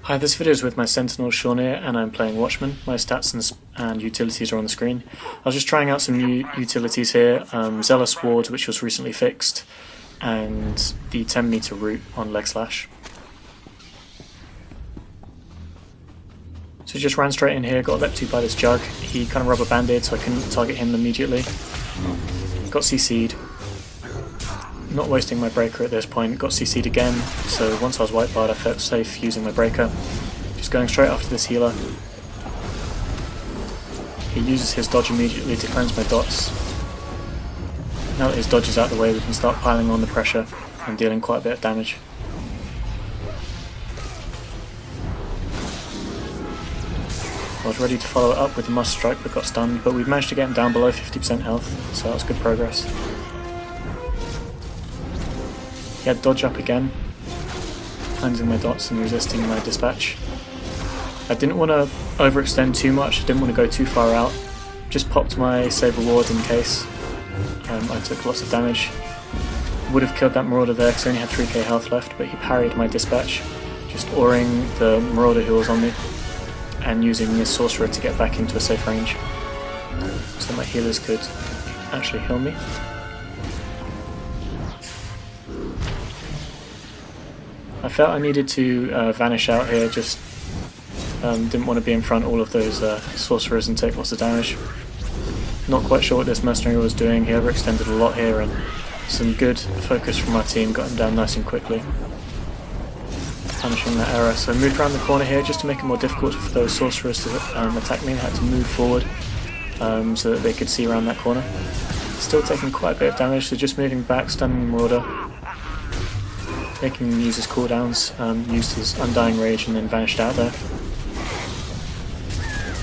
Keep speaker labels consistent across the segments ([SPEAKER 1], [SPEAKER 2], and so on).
[SPEAKER 1] Hi, this video is with my Sentinel Seanir and I'm playing Watchman. My stats and utilities are on the screen. I was just trying out some new utilities here, Zealous Ward, which was recently fixed, and the 10 meter route on Leg Slash. So just ran straight in here, got leapt to by this jug. He kind of rubber banded so I couldn't target him immediately. Got CC'd. Not wasting my breaker at this point, got CC'd again, so once I was white barred I felt safe using my breaker. Just going straight after this healer. He uses his dodge immediately to cleanse my dots. Now that his dodge is out of the way, we can start piling on the pressure and dealing quite a bit of damage. I was ready to follow it up with the Must Strike but got stunned, but we've managed to get him down below 50% health, so that was good progress. He had dodge up again, cleansing my dots and resisting my dispatch. I didn't want to overextend too much, I didn't want to go too far out. Just popped my Saber Ward in case. I took lots of damage. Would have killed that Marauder there because I only had 3k health left, but he parried my dispatch, just auring the Marauder who was on me and using this Sorcerer to get back into a safe range so my healers could actually heal me. I felt I needed to vanish out here, just didn't want to be in front of all of those sorcerers and take lots of damage. Not quite sure what this mercenary was doing, he overextended a lot here and some good focus from our team got him down nice and quickly, punishing that error. So I moved around the corner here just to make it more difficult for those sorcerers to attack me. I had to move forward so that they could see around that corner. Still taking quite a bit of damage, so just moving back, stunning Marauder. Making him use his cooldowns, used his Undying Rage and then vanished out there.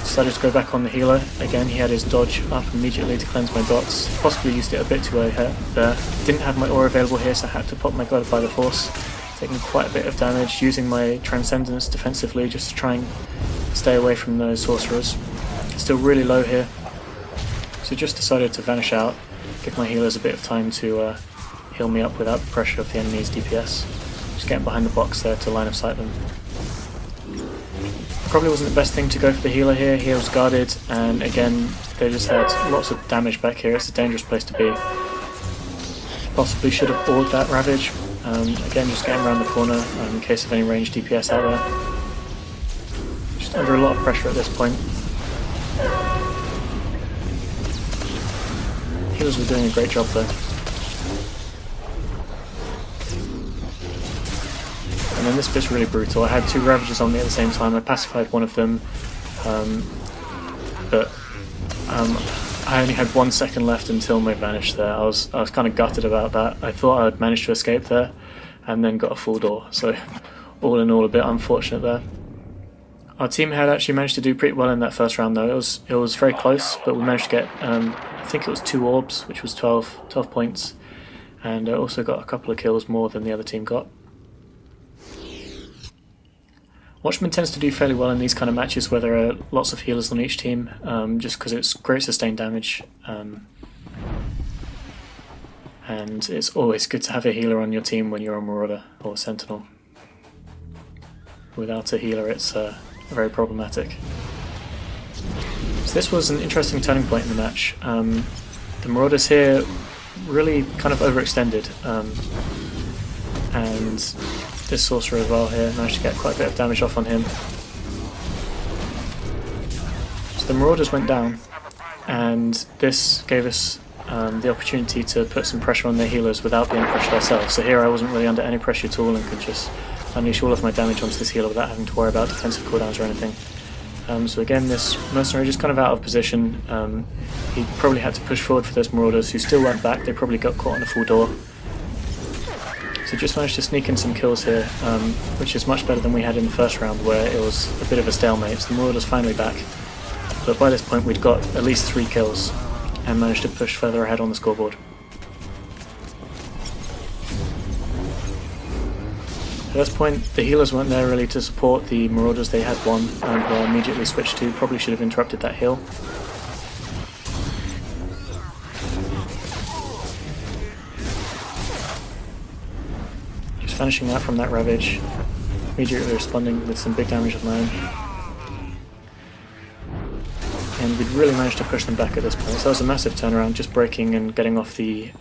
[SPEAKER 1] Decided to go back on the healer. Again, he had his dodge up immediately to cleanse my dots. Possibly used it a bit too early there. Didn't have my aura available here, so I had to pop my God by the Force. Taking quite a bit of damage, using my Transcendence defensively just to try and stay away from those sorcerers. Still really low here. So just decided to vanish out, give my healers a bit of time to heal me up without the pressure of the enemy's DPS. Just getting behind the box there to line of sight them. Probably wasn't the best thing to go for the healer here. He was guarded and again they just had lots of damage back here. It's a dangerous place to be. Possibly should have aured that Ravage. Again just getting around the corner in case of any ranged DPS out there. Just under a lot of pressure at this point. Healers were doing a great job though. And then this bit's really brutal. I had two Ravagers on me at the same time. I pacified one of them, but I only had 1 second left until my vanish there. I was kind of gutted about that. I thought I would managed to escape there, and then got a full door. So all in all, a bit unfortunate there. Our team had actually managed to do pretty well in that first round though. It was very close, but we managed to get I think it was 2 orbs, which was 12 points, and also got a couple of kills more than the other team got. Watchman tends to do fairly well in these kind of matches where there are lots of healers on each team, just because it's great sustained damage, and it's always good to have a healer on your team when you're a Marauder or Sentinel. Without a healer it's very problematic. So this was an interesting turning point in the match. The Marauders here really kind of overextended, and this Sorcerer as well here, managed to get quite a bit of damage off on him. So the Marauders went down, and this gave us the opportunity to put some pressure on their healers without being pressured ourselves. So here I wasn't really under any pressure at all and could just unleash all of my damage onto this healer without having to worry about defensive cooldowns or anything. So again, this Mercenary just kind of out of position. He probably had to push forward for those Marauders who still went back. They probably got caught on a full door. So just managed to sneak in some kills here, which is much better than we had in the first round where it was a bit of a stalemate. So the Marauders finally back, but by this point we'd got at least 3 kills and managed to push further ahead on the scoreboard. At this point the healers weren't there really to support the Marauders. They had one and were immediately switched to. Probably should have interrupted that heal. Finishing that from that Ravage. immediately responding with some big damage of my own. And we'd really managed to push them back at this point, so that was a massive turnaround, just breaking and getting off the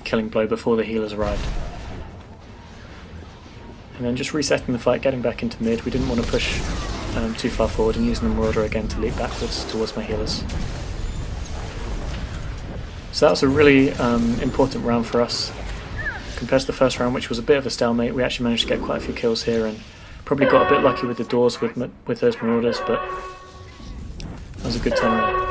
[SPEAKER 1] killing blow before the healers arrived. And then just resetting the fight, getting back into mid. We didn't want to push too far forward, and using the Marauder again to leap backwards towards my healers. So that was a really important round for us. Compared to the first round, which was a bit of a stalemate, we actually managed to get quite a few kills here, and probably got a bit lucky with the doors with those Marauders, but that was a good turnaround.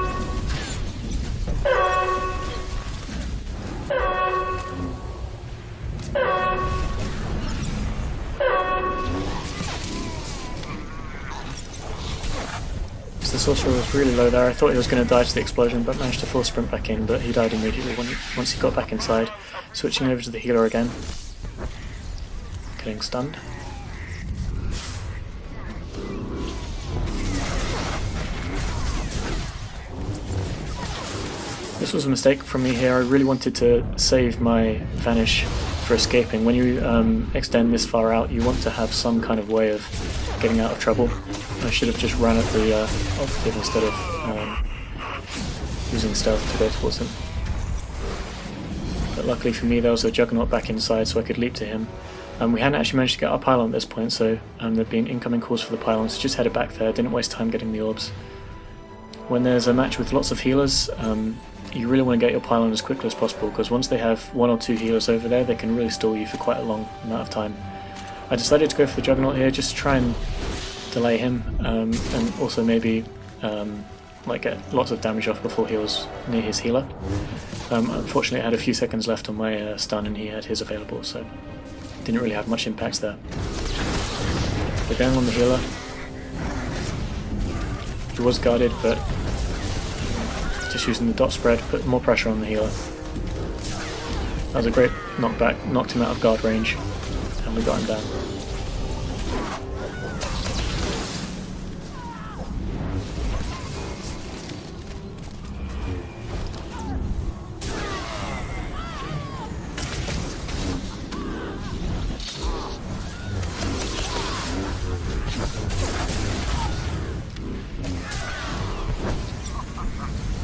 [SPEAKER 1] The Sorcerer was really low there. I thought he was going to die to the explosion, but managed to full sprint back in, but he died immediately once he got back inside. Switching over to the healer again. Getting stunned. This was a mistake from me here. I really wanted to save my Vanish for escaping. When you extend this far out, you want to have some kind of way of getting out of trouble. I should have just run at the operative instead of using stealth to go towards him. But luckily for me there was a Juggernaut back inside, so I could leap to him. We hadn't actually managed to get our pylon at this point, so there'd been incoming calls for the pylon, so just headed back there, didn't waste time getting the orbs. When there's a match with lots of healers, you really want to get your pylon as quickly as possible, because once they have 1 or 2 healers over there, they can really stall you for quite a long amount of time. I decided to go for the Juggernaut here, just to try and delay him, and also maybe get lots of damage off before he was near his healer. Unfortunately I had a few seconds left on my stun and he had his available, so didn't really have much impact there. We're going on the healer. He was guarded, but just using the dot spread put more pressure on the healer. That was a great knockback, knocked him out of guard range, and we got him down.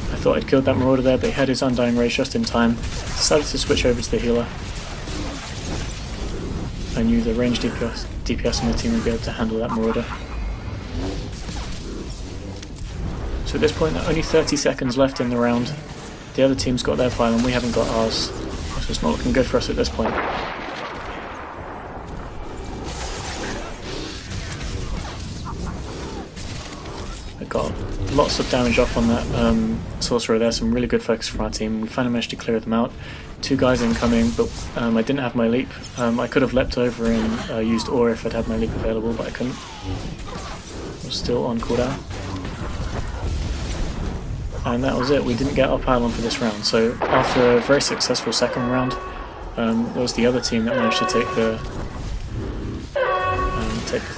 [SPEAKER 1] I thought I'd killed that Marauder there, but he had his Undying Rage just in time. Decided to switch over to the healer. I knew the ranged DPS on the team would be able to handle that Marauder. So at this point, only 30 seconds left in the round. The other team's got their pylon, we haven't got ours. So it's not looking good for us at this point. I got lots of damage off on that Sorcerer there, some really good focus from our team. We finally managed to clear them out. 2 guys incoming, but I didn't have my leap. I could have leapt over and used Ore if I'd had my leap available, but I couldn't. I was still on cooldown. And that was it, we didn't get our pylon for this round. So after a very successful second round, it was the other team that managed to take the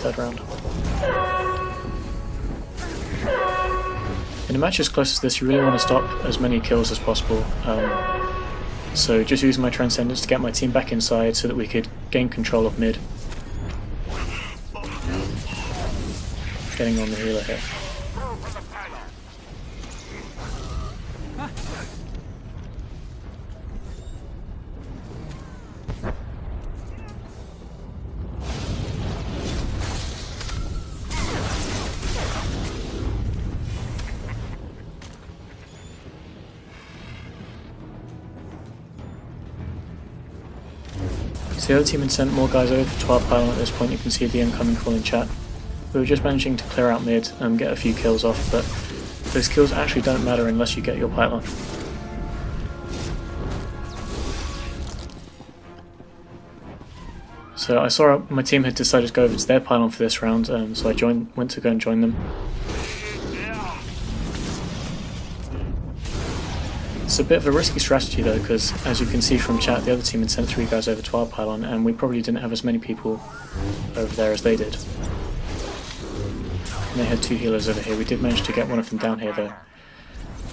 [SPEAKER 1] third round. In a match as close as this, you really want to stop as many kills as possible. So just using my Transcendence to get my team back inside so that we could gain control of mid. Getting on the healer here. So the other team had sent more guys over to our pylon at this point. You can see the incoming call in chat. We were just managing to clear out mid and get a few kills off, but those kills actually don't matter unless you get your pylon. So I saw my team had decided to go over to their pylon for this round, so I went to go and join them. It's a bit of a risky strategy though, because as you can see from chat, the other team had sent 3 guys over to our pylon, and we probably didn't have as many people over there as they did. And they had 2 healers over here. We did manage to get one of them down here though.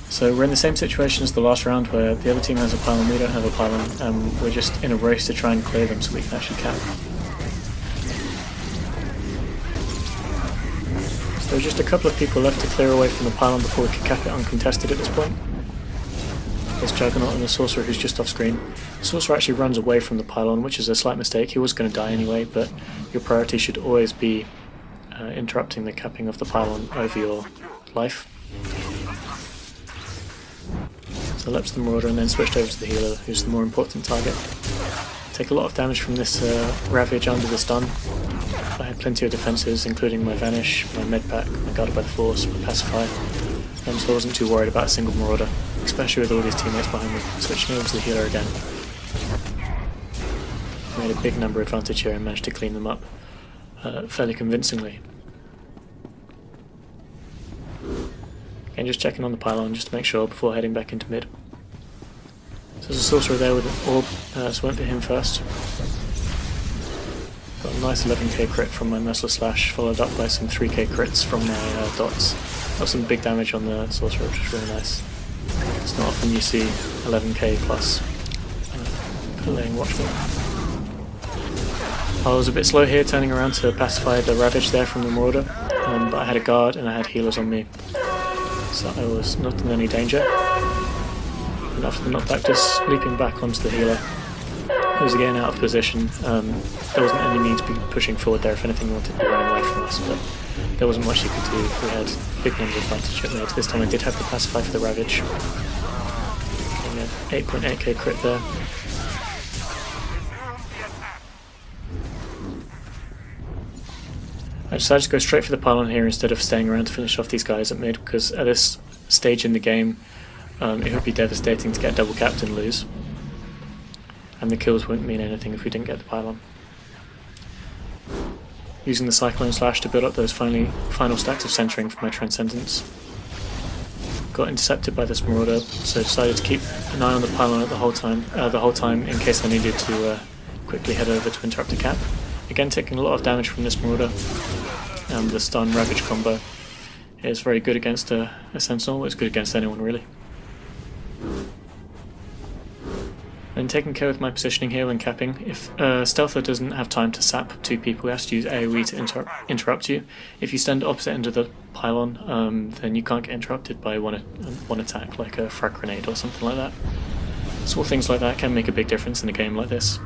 [SPEAKER 1] So we're in the same situation as the last round, where the other team has a pylon, we don't have a pylon, and we're just in a race to try and clear them so we can actually cap. a couple of people left to clear away from the pylon before we could cap it uncontested at this point. There's Juggernaut and the Sorcerer who's just off screen. The Sorcerer actually runs away from the pylon, which is a slight mistake. He was going to die anyway, but your priority should always be interrupting the capping of the pylon over your life. So leapt to the Marauder and then switched over to the Healer, who's the more important target. Take a lot of damage from this Ravage under the stun. I had plenty of defences, including my Vanish, my Medpack, my Guarded by the Force, my Pacify, so I wasn't too worried about a single Marauder, especially with all these teammates behind me. Switching over to the Healer again. Made a big number advantage here and managed to clean them up fairly convincingly. Again, just checking on the pylon just to make sure before heading back into mid. So there's a Sorcerer there with an Orb, so went for him first. Got a nice 11k crit from my Merciless Slash, followed up by some 3k crits from my dots. Got some big damage on the Sorcerer, which was really nice. It's not often you see 11k plus playing Watchman. I was a bit slow here turning around to pacify the Ravage there from the Marauder, but I had a guard and I had healers on me, so I was not in any danger. And after the knockback, just leaping back onto the Healer. He was again out of position. There wasn't any need to be pushing forward there. If anything, he wanted to be running away from us, but there wasn't much he could do. We had big numbers of advantage at mid. This time I did have to pacify for the Ravage. Getting an 8.8k crit there. I decided to go straight for the pylon here instead of staying around to finish off these guys at mid, because at this stage in the game it would be devastating to get double capped and lose. And the kills wouldn't mean anything if we didn't get the pylon. Using the Cyclone Slash to build up those final stacks of centering for my Transcendence. Got intercepted by this Marauder, so decided to keep an eye on the pylon the whole time in case I needed to quickly head over to interrupt a cap. Again, taking a lot of damage from this Marauder. The stun Ravage combo is very good against a Sentinel. It's good against anyone really. And taking care with my positioning here when capping. If SWTOR doesn't have time to sap two people, he has to use AoE to interrupt you. If you stand opposite end of the pylon, then you can't get interrupted by one attack, like a frag grenade or something like that. Small things like that can make a big difference in a game like this.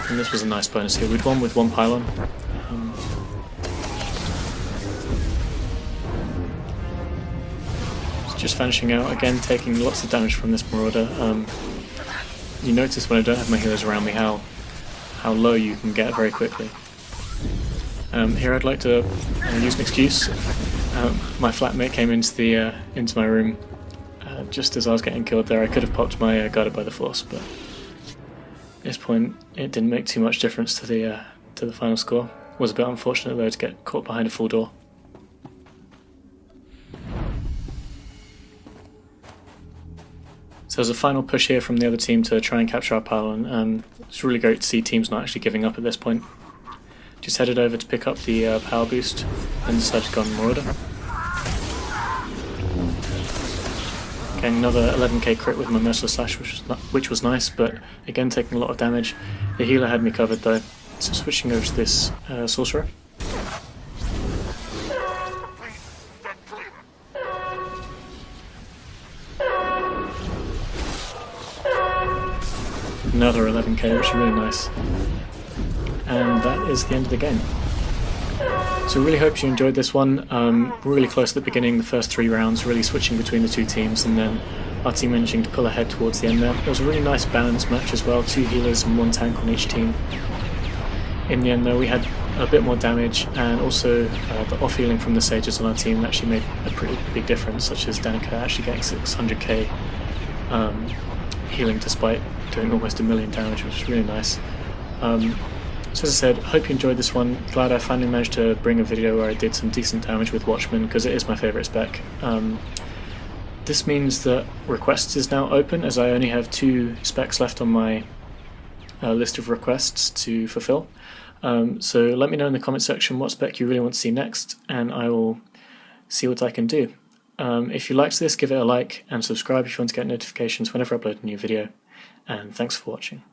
[SPEAKER 1] And this was a nice bonus here. We'd won with one pylon. Just vanishing out, again taking lots of damage from this Marauder. You notice when I don't have my healers around me how low you can get very quickly. Here I'd like to use an excuse. My flatmate came into my room just as I was getting killed there. I could have popped my Guarded by the Force, but at this point it didn't make too much difference to the final score. It was a bit unfortunate though to get caught behind a full door. So there's a final push here from the other team to try and capture our pylon. It's really great to see teams not actually giving up at this point. Just headed over to pick up the power boost and decided to go on Marauder. Getting another 11k crit with my Merciless Slash, which was nice, but again taking a lot of damage. The healer had me covered though, so switching over to this Sorcerer. Another 11k, which is really nice. And that is the end of the game. So really hope you enjoyed this one. Really close at the beginning, the first 3 rounds, really switching between the two teams, and then our team managing to pull ahead towards the end there. It was a really nice balanced match as well, 2 healers and 1 tank on each team. In the end though, we had a bit more damage, and also the off-healing from the Sages on our team actually made a pretty big difference, such as Danica actually getting 600k healing despite doing almost 1 million damage, which is really nice. So as I said, hope you enjoyed this one. Glad I finally managed to bring a video where I did some decent damage with Watchman, because it is my favourite spec. This means that requests is now open, as I only have 2 specs left on my list of requests to fulfill. So let me know in the comment section what spec you really want to see next, and I will see what I can do. If you liked this, give it a like and subscribe if you want to get notifications whenever I upload a new video. And thanks for watching.